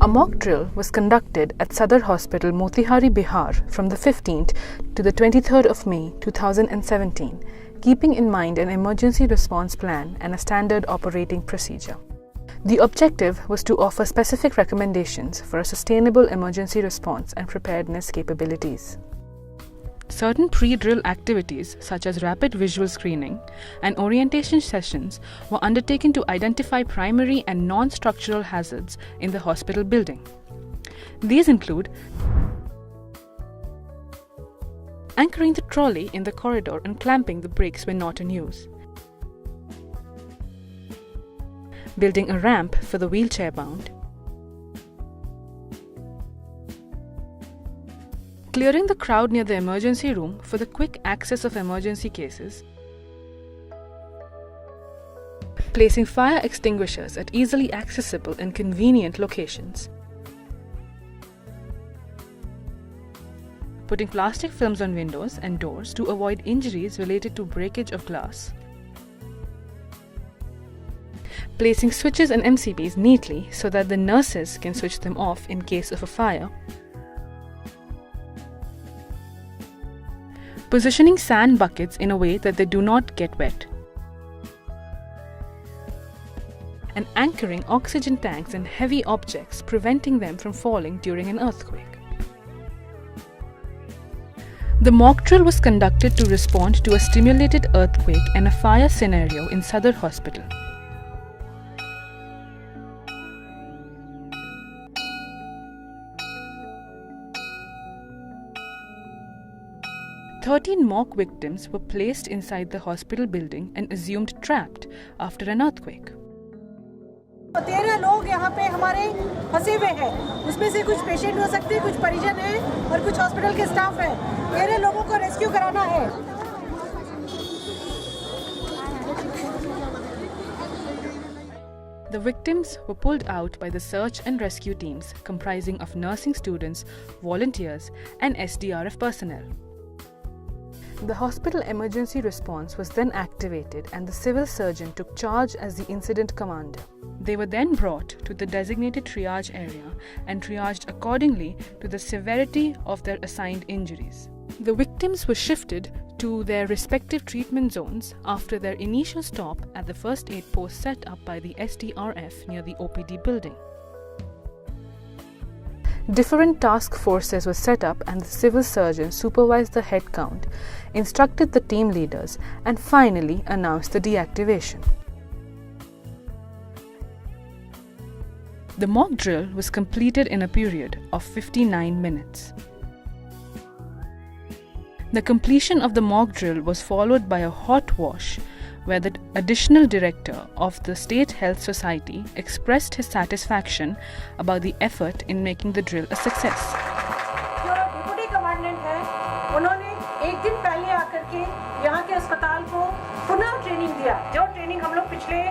A mock drill was conducted at Sadar Hospital, Motihari, Bihar from the 15th to the 23rd of May 2017, keeping in mind an emergency response plan and a standard operating procedure. The objective was to offer specific recommendations for a sustainable emergency response and preparedness capabilities. Certain pre-drill activities such as rapid visual screening and orientation sessions were undertaken to identify primary and non-structural hazards in the hospital building. These include anchoring the trolley in the corridor and clamping the brakes when not in use, building a ramp for the wheelchair-bound, clearing the crowd near the emergency room for the quick access of emergency cases, placing fire extinguishers at easily accessible and convenient locations, putting plastic films on windows and doors to avoid injuries related to breakage of glass, placing switches and MCBs neatly so that the nurses can switch them off in case of a fire, positioning sand buckets in a way that they do not get wet, and anchoring oxygen tanks and heavy objects, preventing them from falling during an earthquake. The mock drill was conducted to respond to a stimulated earthquake and a fire scenario in Sadar Hospital. Thirteen mock victims were placed inside the hospital building and assumed trapped after an earthquake. 13 लोग यहाँ पे हमारे फंसे हुए हैं, उसमें से कुछ पेशेंट हो सकते हैं, कुछ परिजन हैं और कुछ हॉस्पिटल के स्टाफ हैं। 13 लोगों को रेस्क्यू कराना है। The victims were pulled out by the search and rescue teams comprising of nursing students, volunteers, and SDRF personnel. The hospital emergency response was then activated and the civil surgeon took charge as the incident commander. They were then brought to the designated triage area and triaged accordingly to the severity of their assigned injuries. The victims were shifted to their respective treatment zones after their initial stop at the first aid post set up by the SDRF near the OPD building. Different task forces were set up and the civil surgeon supervised the head count, instructed the team leaders, and finally announced the deactivation. The mock drill was completed in a period of 59 minutes. The completion of the mock drill was followed by a hot wash where the additional director of the State Health Society expressed his satisfaction about the effort in making the drill a success. जो deputy commandant है, उन्होंने एक दिन पहले आकर के यहाँ के अस्पताल को पुनः ट्रेनिंग दिया। जो ट्रेनिंग हम लोग पिछले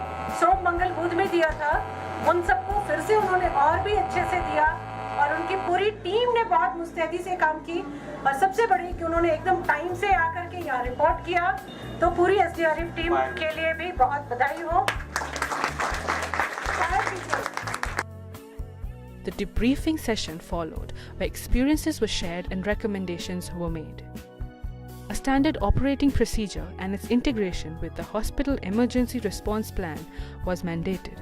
सोम मंगल बुध में दिया था, उन सबको फिर से उन्होंने और भी अच्छे से दिया और उनकी पूरी टीम ने बहुत मुस्तैदी से काम की और सबसे बड़ी कि उन्होंने एकदम टाइम से आकर के यहाँ रिपोर्ट किया। तो पूरी एसडीआरएफ टीम के लिए भी बहुत बधाई हो। The debriefing session followed, where experiences were shared and recommendations were made. A standard operating procedure and its integration with the hospital emergency response plan was mandated.